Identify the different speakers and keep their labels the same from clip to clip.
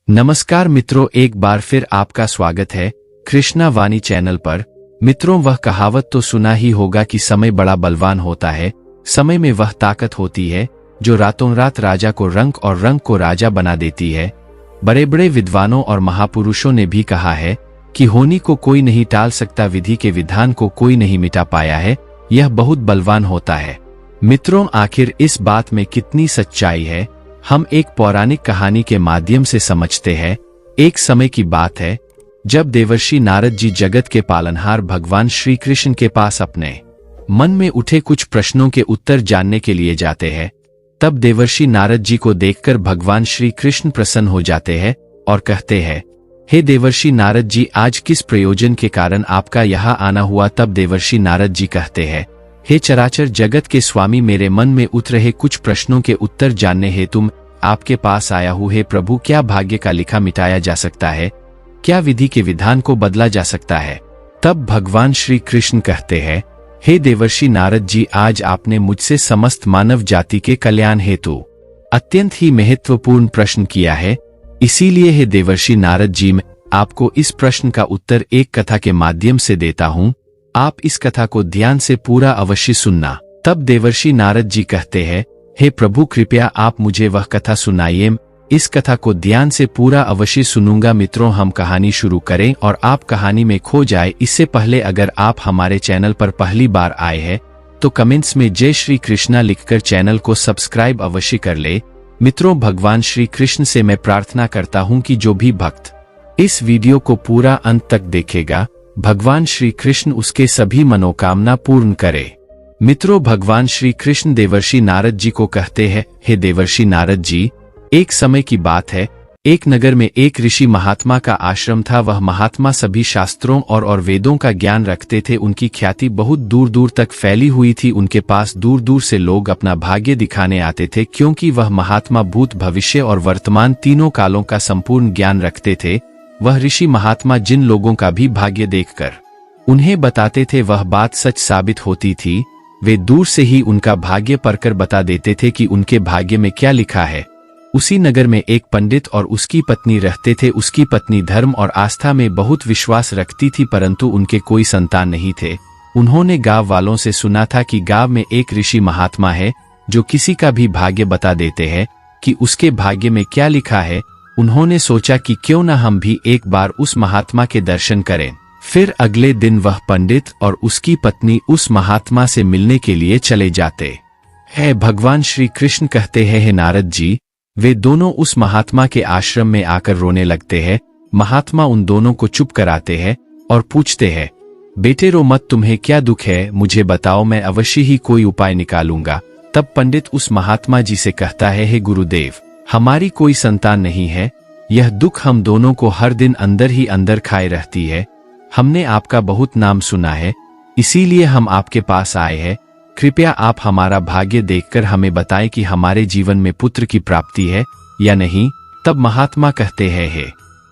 Speaker 1: नमस्कार मित्रों, एक बार फिर आपका स्वागत है कृष्णा वाणी चैनल पर। मित्रों, वह कहावत तो सुना ही होगा कि समय बड़ा बलवान होता है। समय में वह ताकत होती है जो रातों रात राजा को रंक और रंक को राजा बना देती है। बड़े बड़े विद्वानों और महापुरुषों ने भी कहा है कि होनी को कोई नहीं टाल सकता, विधि के विधान को कोई नहीं मिटा पाया है, यह बहुत बलवान होता है। मित्रों, आखिर इस बात में कितनी सच्चाई है, हम एक पौराणिक कहानी के माध्यम से समझते हैं। एक समय की बात है जब देवर्षि नारद जी जगत के पालनहार भगवान श्री कृष्ण के पास अपने मन में उठे कुछ प्रश्नों के उत्तर जानने के लिए जाते हैं। तब देवर्षि नारद जी को देखकर भगवान श्री कृष्ण प्रसन्न हो जाते हैं और कहते हैं, हे देवर्षि नारद जी, आज किस प्रयोजन के कारण आपका यहाँ आना हुआ। तब देवर्षि नारद जी कहते हैं, हे चराचर जगत के स्वामी, मेरे मन में उठ रहे कुछ प्रश्नों के उत्तर जानने हेतु आपके पास आया हूँ। हे प्रभु, क्या भाग्य का लिखा मिटाया जा सकता है? क्या विधि के विधान को बदला जा सकता है? तब भगवान श्री कृष्ण कहते हैं, हे देवर्षि नारद जी, आज आपने मुझसे समस्त मानव जाति के कल्याण हेतु अत्यंत ही महत्वपूर्ण प्रश्न किया है। इसीलिए हे देवर्षि नारद जी, मैं आपको इस प्रश्न का उत्तर एक कथा के माध्यम से देता हूँ। आप इस कथा को ध्यान से पूरा अवश्य सुनना। तब देवर्षि नारद जी कहते हैं, हे प्रभु, कृपया आप मुझे वह कथा सुनाइए। इस कथा को ध्यान से पूरा अवश्य सुनूंगा। मित्रों, हम कहानी शुरू करें और आप कहानी में खो जाए इससे पहले अगर आप हमारे चैनल पर पहली बार आए हैं तो कमेंट्स में जय श्री कृष्णा लिखकर चैनल को सब्सक्राइब अवश्य कर ले। मित्रों, भगवान श्री कृष्ण से मैं प्रार्थना करता हूँ कि जो भी भक्त इस वीडियो को पूरा अंत तक देखेगा, भगवान श्री कृष्ण उसके सभी मनोकामना पूर्ण करे। मित्रों, भगवान श्री कृष्ण देवर्षि नारद जी को कहते हैं, हे देवर्षि नारद जी, एक समय की बात है, एक नगर में एक ऋषि महात्मा का आश्रम था। वह महात्मा सभी शास्त्रों और वेदों का ज्ञान रखते थे। उनकी ख्याति बहुत दूर दूर तक फैली हुई थी। उनके पास दूर दूर से लोग अपना भाग्य दिखाने आते थे, क्योंकि वह महात्मा भूत, भविष्य और वर्तमान तीनों कालों का संपूर्ण ज्ञान रखते थे। वह ऋषि महात्मा जिन लोगों का भी भाग्य देखकर उन्हें बताते थे, वह बात सच साबित होती थी। वे दूर से ही उनका भाग्य पढ़कर बता देते थे कि उनके भाग्य में क्या लिखा है। उसी नगर में एक पंडित और उसकी पत्नी रहते थे। उसकी पत्नी धर्म और आस्था में बहुत विश्वास रखती थी, परंतु उनके कोई संतान नहीं थे। उन्होंने गांव वालों से सुना था कि गांव में एक ऋषि महात्मा है जो किसी का भी भाग्य बता देते हैं कि उसके भाग्य में क्या लिखा है। उन्होंने सोचा कि क्यों न हम भी एक बार उस महात्मा के दर्शन करें। फिर अगले दिन वह पंडित और उसकी पत्नी उस महात्मा से मिलने के लिए चले जाते हैं। भगवान श्री कृष्ण कहते हैं, हे नारद जी, वे दोनों उस महात्मा के आश्रम में आकर रोने लगते हैं। महात्मा उन दोनों को चुप कराते हैं और पूछते हैं, बेटे रो मत, तुम्हें क्या दुख है, मुझे बताओ, मैं अवश्य ही कोई उपाय निकालूंगा। तब पंडित उस महात्मा जी से कहता है, हे गुरुदेव, हमारी कोई संतान नहीं है। यह दुख हम दोनों को हर दिन अंदर ही अंदर खाए रहती है। हमने आपका बहुत नाम सुना है, इसीलिए हम आपके पास आए हैं। कृपया आप हमारा भाग्य देखकर हमें बताएं कि हमारे जीवन में पुत्र की प्राप्ति है या नहीं। तब महात्मा कहते हैं, हे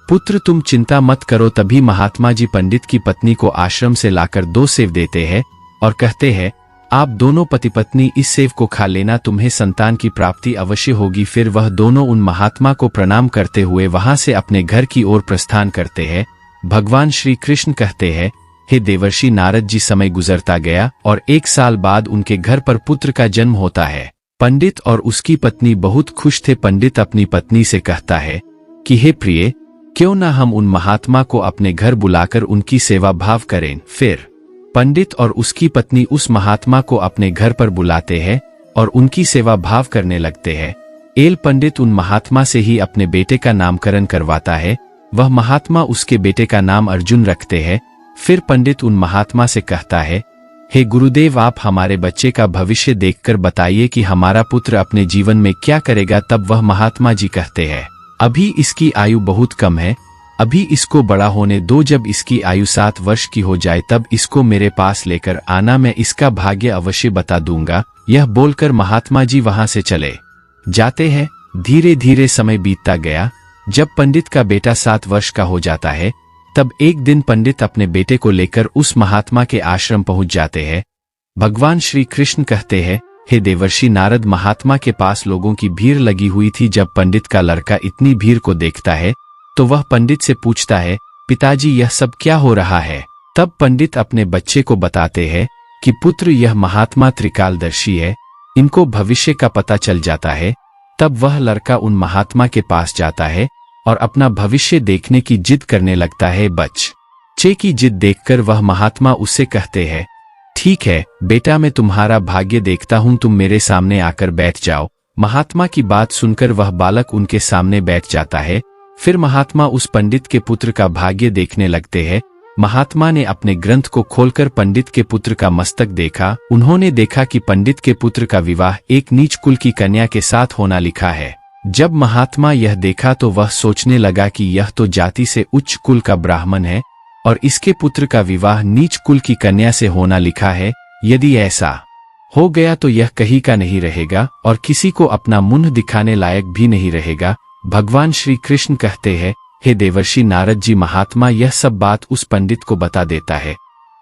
Speaker 1: पुत्र, तुम चिंता मत करो। तभी महात्मा जी पंडित की पत्नी को आश्रम से लाकर 2 सेव देते हैं और कहते हैं, आप दोनों पति पत्नी इस सेव को खा लेना, तुम्हें संतान की प्राप्ति अवश्य होगी। फिर वह दोनों उन महात्मा को प्रणाम करते हुए वहां से अपने घर की ओर प्रस्थान करते हैं। भगवान श्री कृष्ण कहते हैं, हे देवर्षि नारद जी, समय गुजरता गया और 1 साल बाद उनके घर पर पुत्र का जन्म होता है। पंडित और उसकी पत्नी बहुत खुश थे। पंडित अपनी पत्नी से कहता है कि हे प्रिय, क्यों न हम उन महात्मा को अपने घर बुलाकर उनकी सेवा भाव करें। फिर पंडित और उसकी पत्नी उस महात्मा को अपने घर पर बुलाते हैं और उनकी सेवा भाव करने लगते हैं। पंडित उन महात्मा से ही अपने बेटे का नामकरण करवाता है। वह महात्मा उसके बेटे का नाम अर्जुन रखते हैं। फिर पंडित उन महात्मा से कहता है, हे गुरुदेव, आप हमारे बच्चे का भविष्य देखकर बताइए कि हमारा पुत्र अपने जीवन में क्या करेगा। तब वह महात्मा जी कहते हैं, अभी इसकी आयु बहुत कम है, अभी इसको बड़ा होने दो। जब इसकी आयु 7 वर्ष की हो जाए तब इसको मेरे पास लेकर आना, मैं इसका भाग्य अवश्य बता दूंगा। यह बोलकर महात्मा जी वहां से चले जाते हैं। धीरे धीरे समय बीतता गया। जब पंडित का बेटा 7 वर्ष का हो जाता है तब एक दिन पंडित अपने बेटे को लेकर उस महात्मा के आश्रम पहुंच जाते हैं। भगवान श्री कृष्ण कहते हैं, हे देवर्षि नारद, महात्मा के पास लोगों की भीड़ लगी हुई थी। जब पंडित का लड़का इतनी भीड़ को देखता है तो वह पंडित से पूछता है, पिताजी यह सब क्या हो रहा है? तब पंडित अपने बच्चे को बताते हैं कि पुत्र, यह महात्मा त्रिकालदर्शी है, इनको भविष्य का पता चल जाता है। तब वह लड़का उन महात्मा के पास जाता है और अपना भविष्य देखने की जिद करने लगता है। बच्चे की जिद देखकर वह महात्मा उससे कहते हैं, ठीक है बेटा, मैं तुम्हारा भाग्य देखता हूं, तुम मेरे सामने आकर बैठ जाओ। महात्मा की बात सुनकर वह बालक उनके सामने बैठ जाता है। फिर महात्मा उस पंडित के पुत्र का भाग्य देखने लगते हैं। महात्मा ने अपने ग्रंथ को खोलकर पंडित के पुत्र का मस्तक देखा। उन्होंने देखा कि पंडित के पुत्र का विवाह एक नीच कुल की कन्या के साथ होना लिखा है। जब महात्मा यह देखा तो वह सोचने लगा कि यह तो जाति से उच्च कुल का ब्राह्मण है और इसके पुत्र का विवाह नीच कुल की कन्या से होना लिखा है। यदि ऐसा हो गया तो यह कहीं का नहीं रहेगा और किसी को अपना मुंह दिखाने लायक भी नहीं रहेगा। भगवान श्री कृष्ण कहते हैं, हे देवर्षि नारद जी, महात्मा यह सब बात उस पंडित को बता देता है।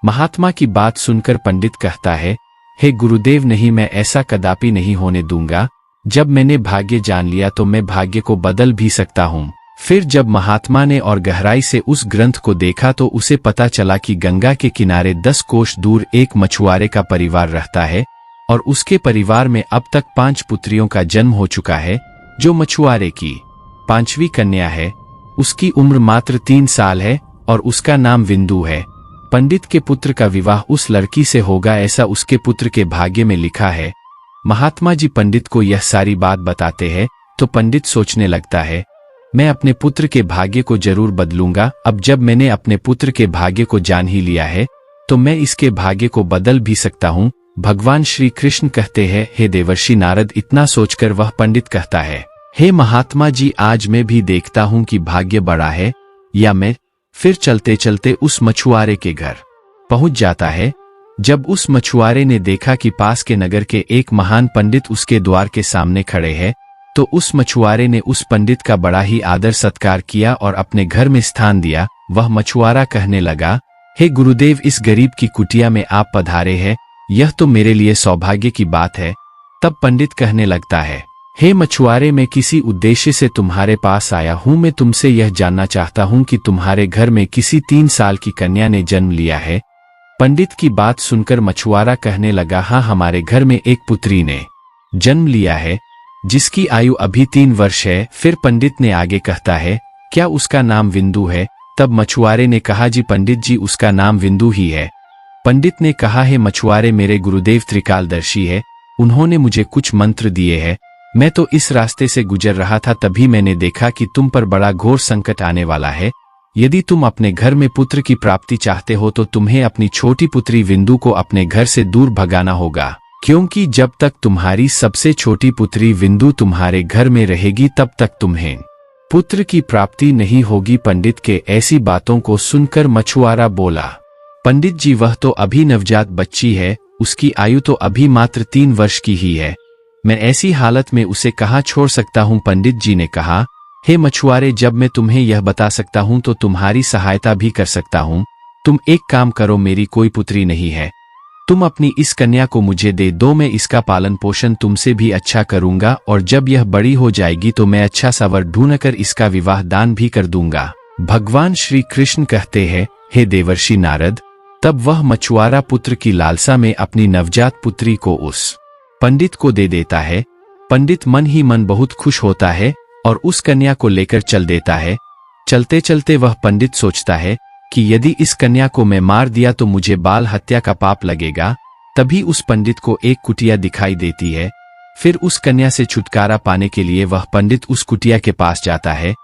Speaker 1: महात्मा की बात सुनकर पंडित कहता है, हे गुरुदेव, नहीं, मैं ऐसा कदापि नहीं होने दूंगा। जब मैंने भाग्य जान लिया तो मैं भाग्य को बदल भी सकता हूँ। फिर जब महात्मा ने और गहराई से उस ग्रंथ को देखा तो उसे पता चला कि गंगा के किनारे 10 कोस दूर एक मछुआरे का परिवार रहता है और उसके परिवार में अब तक 5 पुत्रियों का जन्म हो चुका है। जो मछुआरे की 5वीं कन्या है, उसकी उम्र मात्र 3 साल है और उसका नाम विंदु है। पंडित के पुत्र का विवाह उस लड़की से होगा, ऐसा उसके पुत्र के भाग्य में लिखा है। महात्मा जी पंडित को यह सारी बात बताते हैं तो पंडित सोचने लगता है, मैं अपने पुत्र के भाग्य को जरूर बदलूंगा। अब जब मैंने अपने पुत्र के भाग्य को जान ही लिया है तो मैं इसके भाग्य को बदल भी सकता हूँ। भगवान श्री कृष्ण कहते हैं, हे देवर्षि नारद, इतना सोचकर वह पंडित कहता है, हे महात्मा जी, आज मैं भी देखता हूँ कि भाग्य बड़ा है या मैं। फिर चलते चलते उस मछुआरे के घर पहुंच जाता है। जब उस मछुआरे ने देखा कि पास के नगर के एक महान पंडित उसके द्वार के सामने खड़े हैं तो उस मछुआरे ने उस पंडित का बड़ा ही आदर सत्कार किया और अपने घर में स्थान दिया। वह मछुआरा कहने लगा, हे गुरुदेव, इस गरीब की कुटिया में आप पधारे हैं, यह तो मेरे लिए सौभाग्य की बात है। तब पंडित कहने लगता है, हे मछुआरे, मैं किसी उद्देश्य से तुम्हारे पास आया हूँ। मैं तुमसे यह जानना चाहता हूँ कि तुम्हारे घर में किसी 3 साल की कन्या ने जन्म लिया है। पंडित की बात सुनकर मछुआरा कहने लगा, हाँ, हमारे घर में एक पुत्री ने जन्म लिया है जिसकी आयु अभी 3 वर्ष है। फिर पंडित ने आगे कहता है, क्या उसका नाम विंदु है? तब मछुआरे ने कहा, जी पंडित जी, उसका नाम विंदु ही है। पंडित ने कहा, है मछुआरे, मेरे गुरुदेव त्रिकालदर्शी है, उन्होंने मुझे कुछ मंत्र दिए हैं। मैं तो इस रास्ते से गुजर रहा था, तभी मैंने देखा कि तुम पर बड़ा घोर संकट आने वाला है। यदि तुम अपने घर में पुत्र की प्राप्ति चाहते हो तो तुम्हें अपनी छोटी पुत्री विंदु को अपने घर से दूर भगाना होगा, क्योंकि जब तक तुम्हारी सबसे छोटी पुत्री विंदु तुम्हारे घर में रहेगी तब तक तुम्हें पुत्र की प्राप्ति नहीं होगी। पंडित के ऐसी बातों को सुनकर मछुआरा बोला, पंडित जी, वह तो अभी नवजात बच्ची है, उसकी आयु तो अभी मात्र 3 वर्ष की ही है, मैं ऐसी हालत में उसे कहाँ छोड़ सकता हूँ। पंडित जी ने कहा, हे मछुआरे, जब मैं तुम्हें यह बता सकता हूँ तो तुम्हारी सहायता भी कर सकता हूँ। तुम एक काम करो, मेरी कोई पुत्री नहीं है, तुम अपनी इस कन्या को मुझे दे दो, मैं इसका पालन पोषण तुमसे भी अच्छा करूंगा और जब यह बड़ी हो जाएगी तो मैं अच्छा सा वर ढूंढकर इसका विवाह दान भी कर दूंगा। भगवान श्री कृष्ण कहते हैं, हे देवर्षि नारद, तब वह मछुआरा पुत्र की लालसा में अपनी नवजात पुत्री को उस पंडित को दे देता है। पंडित मन ही मन बहुत खुश होता है और उस कन्या को लेकर चल देता है। चलते चलते वह पंडित सोचता है कि यदि इस कन्या को मैं मार दिया तो मुझे बाल हत्या का पाप लगेगा। तभी उस पंडित को एक कुटिया दिखाई देती है। फिर उस कन्या से छुटकारा पाने के लिए वह पंडित उस कुटिया के पास जाता है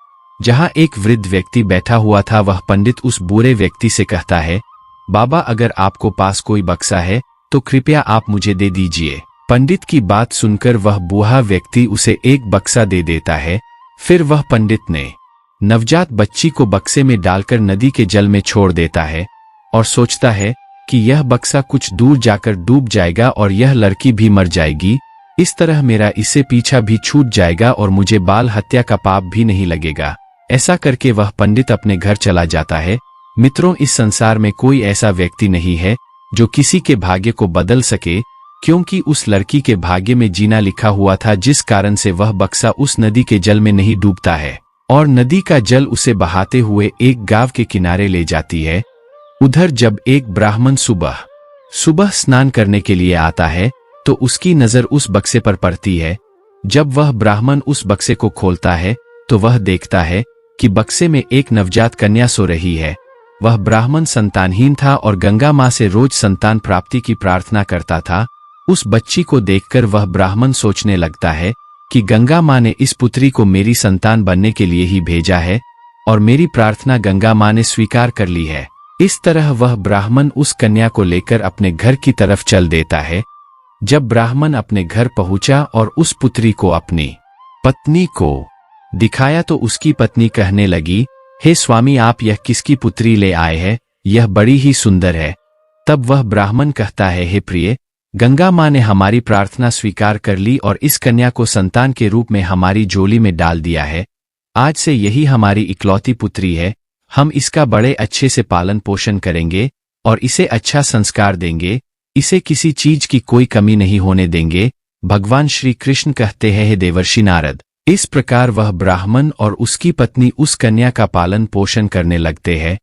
Speaker 1: जहां एक वृद्ध व्यक्ति बैठा हुआ था। वह पंडित उस बूढ़े व्यक्ति से कहता है, बाबा, अगर आपको पास कोई बक्सा है तो कृपया आप मुझे दे दीजिए। पंडित की बात सुनकर वह बूढ़ा व्यक्ति उसे एक बक्सा दे देता है। फिर वह पंडित ने नवजात बच्ची को बक्से में डालकर नदी के जल में छोड़ देता है और सोचता है कि यह बक्सा कुछ दूर जाकर डूब जाएगा और यह लड़की भी मर जाएगी। इस तरह मेरा इससे पीछा भी छूट जाएगा और मुझे बाल हत्या का पाप भी नहीं लगेगा। ऐसा करके वह पंडित अपने घर चला जाता है। मित्रों, इस संसार में कोई ऐसा व्यक्ति नहीं है जो किसी के भाग्य को बदल सके। क्योंकि उस लड़की के भाग्य में जीना लिखा हुआ था, जिस कारण से वह बक्सा उस नदी के जल में नहीं डूबता है और नदी का जल उसे बहाते हुए एक गांव के किनारे ले जाती है। उधर जब एक ब्राह्मण सुबह सुबह स्नान करने के लिए आता है तो उसकी नजर उस बक्से पर पड़ती है। जब वह ब्राह्मण उस बक्से को खोलता है तो वह देखता है कि बक्से में एक नवजात कन्या सो रही है। वह ब्राह्मण संतानहीन था और गंगा मां से रोज संतान प्राप्ति की प्रार्थना करता था। उस बच्ची को देखकर वह ब्राह्मण सोचने लगता है कि गंगा मां ने इस पुत्री को मेरी संतान बनने के लिए ही भेजा है और मेरी प्रार्थना गंगा मां ने स्वीकार कर ली है। इस तरह वह ब्राह्मण उस कन्या को लेकर अपने घर की तरफ चल देता है। जब ब्राह्मण अपने घर पहुंचा और उस पुत्री को अपनी पत्नी को दिखाया तो उसकी पत्नी कहने लगी, हे स्वामी, आप यह किसकी पुत्री ले आए हैं? यह बड़ी ही सुंदर है। तब वह ब्राह्मण कहता है, हे प्रिय, गंगा मां ने हमारी प्रार्थना स्वीकार कर ली और इस कन्या को संतान के रूप में हमारी झोली में डाल दिया है। आज से यही हमारी इकलौती पुत्री है। हम इसका बड़े अच्छे से पालन पोषण करेंगे और इसे अच्छा संस्कार देंगे। इसे किसी चीज की कोई कमी नहीं होने देंगे। भगवान श्री कृष्ण कहते हैं, हे देवर्षि नारद। इस प्रकार वह ब्राह्मण और उसकी पत्नी उस कन्या का पालन पोषण करने लगते हैं।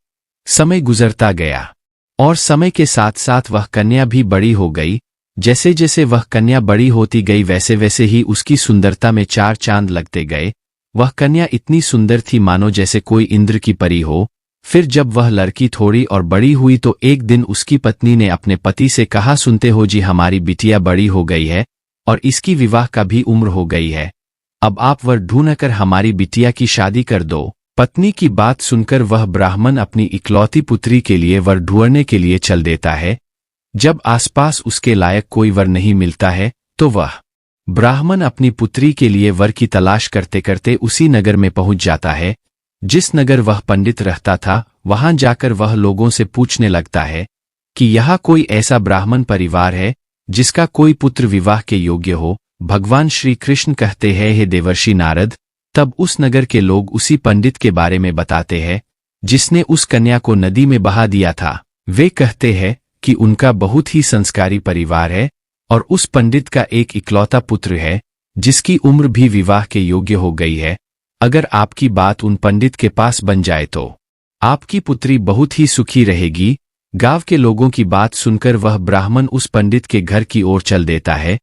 Speaker 1: समय गुजरता गया और समय के साथ साथ वह कन्या भी बड़ी हो गई। जैसे जैसे वह कन्या बड़ी होती गई वैसे वैसे ही उसकी सुंदरता में चार चांद लगते गए। वह कन्या इतनी सुंदर थी मानो जैसे कोई इंद्र की परी हो। फिर जब वह लड़की थोड़ी और बड़ी हुई तो एक दिन उसकी पत्नी ने अपने पति से कहा, सुनते हो जी, हमारी बिटिया बड़ी हो गई है और इसकी विवाह का भी उम्र हो गई है। अब आप वर ढूंढकर हमारी बिटिया की शादी कर दो। पत्नी की बात सुनकर वह ब्राह्मण अपनी इकलौती पुत्री के लिए वर ढूंढने के लिए चल देता है। जब आसपास उसके लायक कोई वर नहीं मिलता है तो वह ब्राह्मण अपनी पुत्री के लिए वर की तलाश करते करते उसी नगर में पहुंच जाता है जिस नगर वह पंडित रहता था। वहां जाकर वह लोगों से पूछने लगता है कि यहाँ कोई ऐसा ब्राह्मण परिवार है जिसका कोई पुत्र विवाह के योग्य हो। भगवान श्री कृष्ण कहते हैं, हे देवर्षि नारद। तब उस नगर के लोग उसी पंडित के बारे में बताते हैं जिसने उस कन्या को नदी में बहा दिया था। वे कहते हैं कि उनका बहुत ही संस्कारी परिवार है और उस पंडित का एक इकलौता पुत्र है जिसकी उम्र भी विवाह के योग्य हो गई है। अगर आपकी बात उन पंडित के पास बन जाए तो आपकी पुत्री बहुत ही सुखी रहेगी। गांव के लोगों की बात सुनकर वह ब्राह्मण उस पंडित के घर की ओर चल देता है।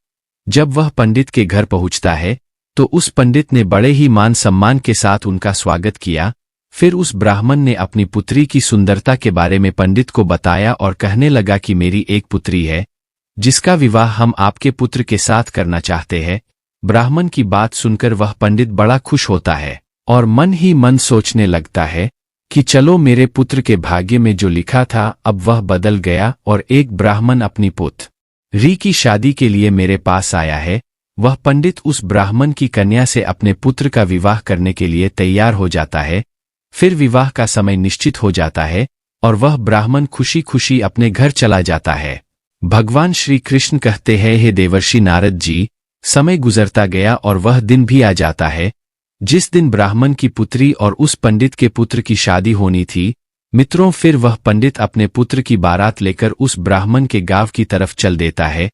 Speaker 1: जब वह पंडित के घर पहुंचता है तो उस पंडित ने बड़े ही मान सम्मान के साथ उनका स्वागत किया। फिर उस ब्राह्मण ने अपनी पुत्री की सुंदरता के बारे में पंडित को बताया और कहने लगा कि मेरी एक पुत्री है जिसका विवाह हम आपके पुत्र के साथ करना चाहते हैं। ब्राह्मण की बात सुनकर वह पंडित बड़ा खुश होता है और मन ही मन सोचने लगता है कि चलो, मेरे पुत्र के भाग्य में जो लिखा था अब वह बदल गया और एक ब्राह्मण अपनी पुत्री की शादी के लिए मेरे पास आया है। वह पंडित उस ब्राह्मण की कन्या से अपने पुत्र का विवाह करने के लिए तैयार हो जाता है। फिर विवाह का समय निश्चित हो जाता है और वह ब्राह्मण खुशी खुशी अपने घर चला जाता है। भगवान श्री कृष्ण कहते हैं, हे देवर्षि नारद जी, समय गुजरता गया और वह दिन भी आ जाता है जिस दिन ब्राह्मण की पुत्री और उस पंडित के पुत्र की शादी होनी थी। मित्रों, फिर वह पंडित अपने पुत्र की बारात लेकर उस ब्राह्मण के गांव की तरफ चल देता है।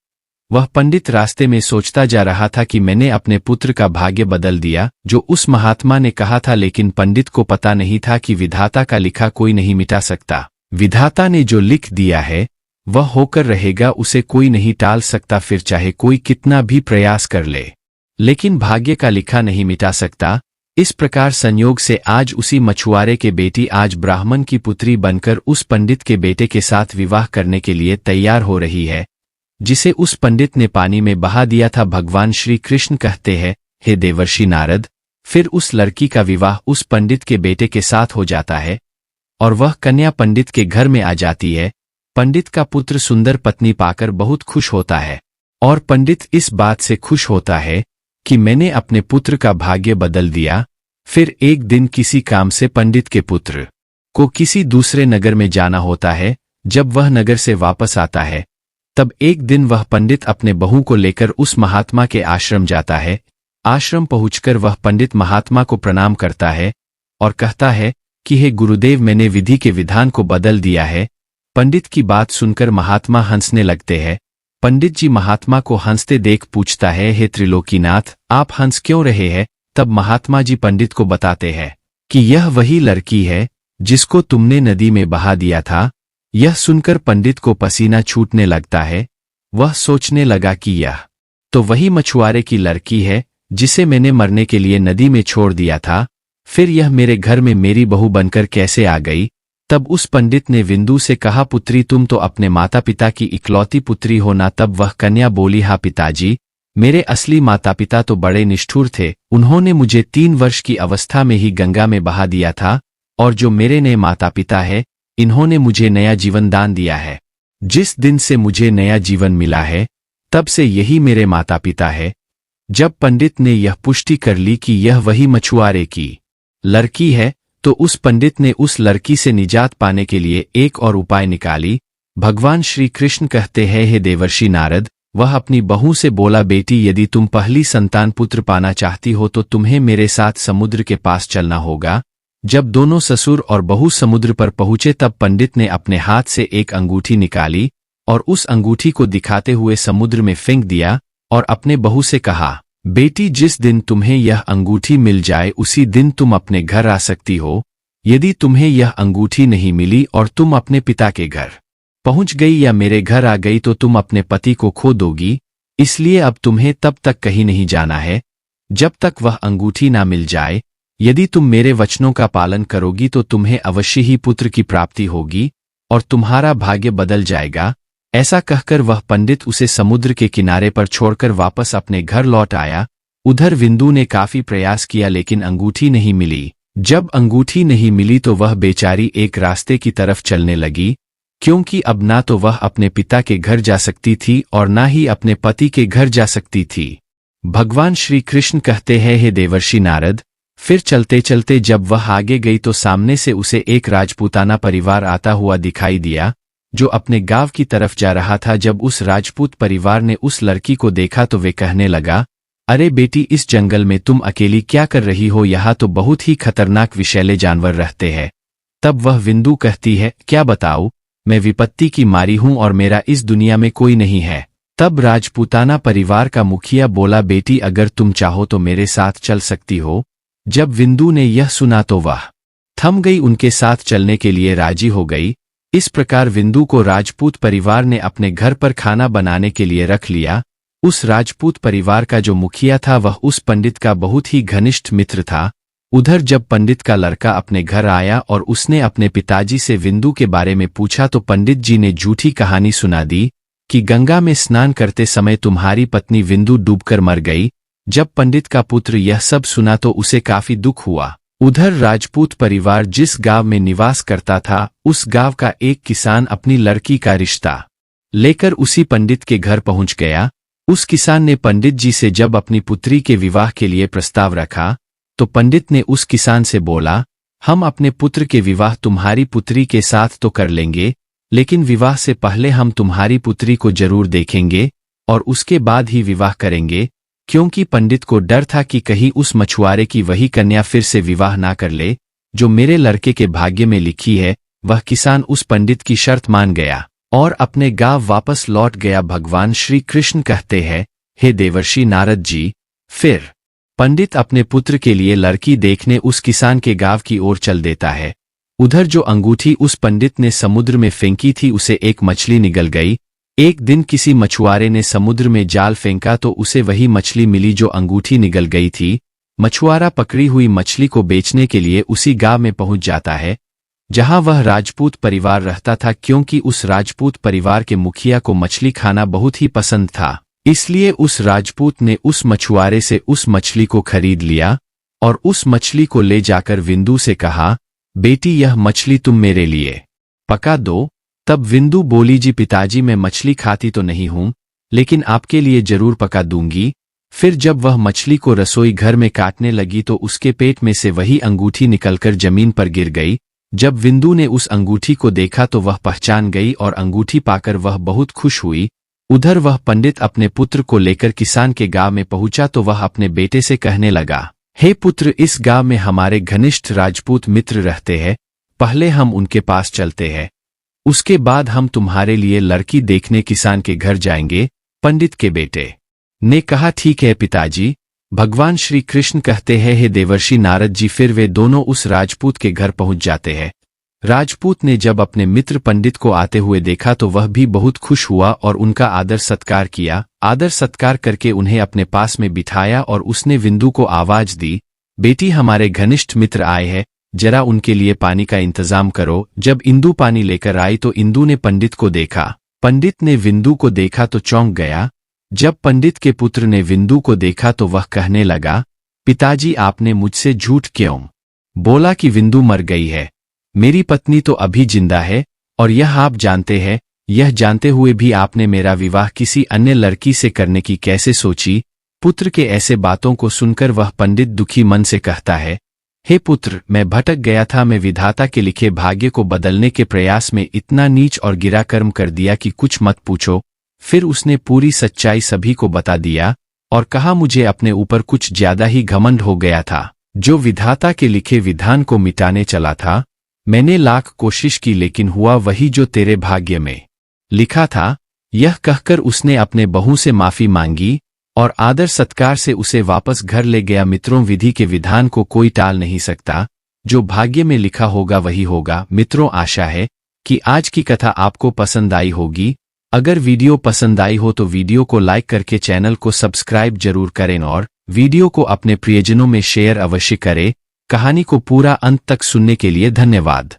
Speaker 1: वह पंडित रास्ते में सोचता जा रहा था कि मैंने अपने पुत्र का भाग्य बदल दिया जो उस महात्मा ने कहा था, लेकिन पंडित को पता नहीं था कि विधाता का लिखा कोई नहीं मिटा सकता। विधाता ने जो लिख दिया है वह होकर रहेगा, उसे कोई नहीं टाल सकता, फिर चाहे कोई कितना भी प्रयास कर ले, लेकिन भाग्य का लिखा नहीं मिटा सकता। इस प्रकार संयोग से आज उसी मछुआरे के बेटी आज ब्राह्मण की पुत्री बनकर उस पंडित के बेटे के साथ विवाह करने के लिए तैयार हो रही है जिसे उस पंडित ने पानी में बहा दिया था। भगवान श्री कृष्ण कहते हैं, हे देवर्षि नारद। फिर उस लड़की का विवाह उस पंडित के बेटे के साथ हो जाता है और वह कन्या पंडित के घर में आ जाती है। पंडित का पुत्र सुंदर पत्नी पाकर बहुत खुश होता है और पंडित इस बात से खुश होता है कि मैंने अपने पुत्र का भाग्य बदल दिया। फिर एक दिन किसी काम से पंडित के पुत्र को किसी दूसरे नगर में जाना होता है। जब वह नगर से वापस आता है तब एक दिन वह पंडित अपने बहू को लेकर उस महात्मा के आश्रम जाता है। आश्रम पहुंचकर वह पंडित महात्मा को प्रणाम करता है और कहता है कि हे गुरुदेव, मैंने विधि के विधान को बदल दिया है। पंडित की बात सुनकर महात्मा हंसने लगते हैं पंडित जी महात्मा को हंसते देख पूछता है, हे त्रिलोकीनाथ, आप हंस क्यों रहे हैं? तब महात्मा जी पंडित को बताते हैं कि यह वही लड़की है जिसको तुमने नदी में बहा दिया था। यह सुनकर पंडित को पसीना छूटने लगता है। वह सोचने लगा कि यह तो वही मछुआरे की लड़की है जिसे मैंने मरने के लिए नदी में छोड़ दिया था। फिर यह मेरे घर में मेरी बहू बनकर कैसे आ गई? तब उस पंडित ने विंदु से कहा, पुत्री, तुम तो अपने माता पिता की इकलौती पुत्री हो ना। तब वह कन्या बोली, हाँ पिताजी, मेरे असली माता पिता तो बड़े निष्ठुर थे। उन्होंने मुझे 3 वर्ष की अवस्था में ही गंगा में बहा दिया था, और जो मेरे नए माता पिता है, इन्होंने मुझे नया जीवन दान दिया है। जिस दिन से मुझे नया जीवन मिला है, तब से यही मेरे माता पिता है। जब पंडित ने यह पुष्टि कर ली कि यह वही मछुआरे की लड़की है, तो उस पंडित ने उस लड़की से निजात पाने के लिए एक और उपाय निकाली। भगवान श्री कृष्ण कहते हैं, हे देवर्षि नारद, वह अपनी बहू से बोला, बेटी, यदि तुम पहली संतान पुत्र पाना चाहती हो तो तुम्हें मेरे साथ समुद्र के पास चलना होगा। जब दोनों ससुर और बहू समुद्र पर पहुंचे, तब पंडित ने अपने हाथ से एक अंगूठी निकाली और उस अंगूठी को दिखाते हुए समुद्र में फेंक दिया और अपने बहू से कहा, बेटी, जिस दिन तुम्हें यह अंगूठी मिल जाए उसी दिन तुम अपने घर आ सकती हो। यदि तुम्हें यह अंगूठी नहीं मिली और तुम अपने पिता के घर पहुंच गई या मेरे घर आ गई तो तुम अपने पति को खो दोगी। इसलिए अब तुम्हें तब तक कहीं नहीं जाना है जब तक वह अंगूठी ना मिल जाए। यदि तुम मेरे वचनों का पालन करोगी तो तुम्हें अवश्य ही पुत्र की प्राप्ति होगी और तुम्हारा भाग्य बदल जाएगा। ऐसा कहकर वह पंडित उसे समुद्र के किनारे पर छोड़कर वापस अपने घर लौट आया। उधर विंदु ने काफी प्रयास किया लेकिन अंगूठी नहीं मिली। जब अंगूठी नहीं मिली तो वह बेचारी एक रास्ते की तरफ चलने लगी, क्योंकि अब ना तो वह अपने पिता के घर जा सकती थी और ना ही अपने पति के घर जा सकती थी। भगवान श्री कृष्ण कहते हैं, हे देवर्षि नारद, फिर चलते चलते जब वह आगे गई तो सामने से उसे एक राजपूताना परिवार आता हुआ दिखाई दिया जो अपने गांव की तरफ जा रहा था। जब उस राजपूत परिवार ने उस लड़की को देखा तो वे कहने लगा, अरे बेटी, इस जंगल में तुम अकेली क्या कर रही हो? यहाँ तो बहुत ही खतरनाक विषैले जानवर रहते हैं। तब वह विंदु कहती है, क्या बताऊं, मैं विपत्ति की मारी हूं और मेरा इस दुनिया में कोई नहीं है। तब राजपूताना परिवार का मुखिया बोला, बेटी, अगर तुम चाहो तो मेरे साथ चल सकती हो। जब विंदु ने यह सुना तो वह थम गई, उनके साथ चलने के लिए राजी हो गई। इस प्रकार विंदु को राजपूत परिवार ने अपने घर पर खाना बनाने के लिए रख लिया। उस राजपूत परिवार का जो मुखिया था वह उस पंडित का बहुत ही घनिष्ठ मित्र था। उधर जब पंडित का लड़का अपने घर आया और उसने अपने पिताजी से विंदु के बारे में पूछा तो पंडित जी ने झूठी कहानी सुना दी कि गंगा में स्नान करते समय तुम्हारी पत्नी विंदु डूबकर मर गई। जब पंडित का पुत्र यह सब सुना तो उसे काफी दुख हुआ। उधर राजपूत परिवार जिस गांव में निवास करता था, उस गांव का एक किसान अपनी लड़की का रिश्ता लेकर उसी पंडित के घर पहुंच गया। उस किसान ने पंडित जी से जब अपनी पुत्री के विवाह के लिए प्रस्ताव रखा तो पंडित ने उस किसान से बोला, हम अपने पुत्र के विवाह तुम्हारी पुत्री के साथ तो कर लेंगे, लेकिन विवाह से पहले हम तुम्हारी पुत्री को जरूर देखेंगे और उसके बाद ही विवाह करेंगे। क्योंकि पंडित को डर था कि कहीं उस मछुआरे की वही कन्या फिर से विवाह ना कर ले जो मेरे लड़के के भाग्य में लिखी है। वह किसान उस पंडित की शर्त मान गया और अपने गांव वापस लौट गया। भगवान श्री कृष्ण कहते हैं, हे देवर्षि नारद जी, फिर पंडित अपने पुत्र के लिए लड़की देखने उस किसान के गांव की ओर चल देता है। उधर जो अंगूठी उस पंडित ने समुद्र में फेंकी थी उसे एक मछली निगल गई। एक दिन किसी मछुआरे ने समुद्र में जाल फेंका तो उसे वही मछली मिली जो अंगूठी निगल गई थी। मछुआरा पकड़ी हुई मछली को बेचने के लिए उसी गांव में पहुंच जाता है जहां वह राजपूत परिवार रहता था, क्योंकि उस राजपूत परिवार के मुखिया को मछली खाना बहुत ही पसंद था। इसलिए उस राजपूत ने उस मछुआरे से उस मछली को खरीद लिया और उस मछली को ले जाकर विंदु से कहा, बेटी, यह मछली तुम मेरे लिए पका दो। तब विंदु बोली, जी पिताजी, मैं मछली खाती तो नहीं हूं, लेकिन आपके लिए जरूर पका दूंगी। फिर जब वह मछली को रसोई घर में काटने लगी तो उसके पेट में से वही अंगूठी निकलकर जमीन पर गिर गई। जब विंदु ने उस अंगूठी को देखा तो वह पहचान गई और अंगूठी पाकर वह बहुत खुश हुई। उधर वह पंडित अपने पुत्र को लेकर किसान के गांव में पहुंचा तो वह अपने बेटे से कहने लगा, हे पुत्र, इस गांव में हमारे घनिष्ठ राजपूत मित्र रहते हैं, पहले हम उनके पास चलते हैं। उसके बाद हम तुम्हारे लिए लड़की देखने किसान के घर जाएंगे। पंडित के बेटे ने कहा, ठीक है पिताजी। भगवान श्री कृष्ण कहते हैं, हे देवर्षि नारद जी। फिर वे दोनों उस राजपूत के घर पहुंच जाते हैं। राजपूत ने जब अपने मित्र पंडित को आते हुए देखा तो वह भी बहुत खुश हुआ और उनका आदर सत्कार किया। आदर सत्कार करके उन्हें अपने पास में बिठाया और उसने विंदु को आवाज दी, बेटी हमारे घनिष्ठ मित्र आए हैं, जरा उनके लिए पानी का इंतजाम करो। जब इंदु पानी लेकर आई तो इंदु ने पंडित को देखा। पंडित ने विंदु को देखा तो चौंक गया। जब पंडित के पुत्र ने विंदु को देखा तो वह कहने लगा, पिताजी आपने मुझसे झूठ क्यों बोला कि विंदु मर गई है? मेरी पत्नी तो अभी जिंदा है और यह आप जानते हैं। यह जानते हुए भी आपने मेरा विवाह किसी अन्य लड़की से करने की कैसे सोची? पुत्र के ऐसे बातों को सुनकर वह पंडित दुखी मन से कहता है, हे पुत्र, मैं भटक गया था। मैं विधाता के लिखे भाग्य को बदलने के प्रयास में इतना नीच और गिरा कर्म कर दिया कि कुछ मत पूछो। फिर उसने पूरी सच्चाई सभी को बता दिया और कहा, मुझे अपने ऊपर कुछ ज्यादा ही घमंड हो गया था। जो विधाता के लिखे विधान को मिटाने चला था, मैंने लाख कोशिश की लेकिन हुआ वही जो तेरे भाग्य में लिखा था। यह कहकर उसने अपने बहू से माफी मांगी और आदर सत्कार से उसे वापस घर ले गया। मित्रों, विधि के विधान को कोई टाल नहीं सकता। जो भाग्य में लिखा होगा वही होगा। मित्रों, आशा है कि आज की कथा आपको पसंद आई होगी। अगर वीडियो पसंद आई हो तो वीडियो को लाइक करके चैनल को सब्सक्राइब जरूर करें और वीडियो को अपने प्रियजनों में शेयर अवश्य करें। कहानी को पूरा अंत तक सुनने के लिए धन्यवाद।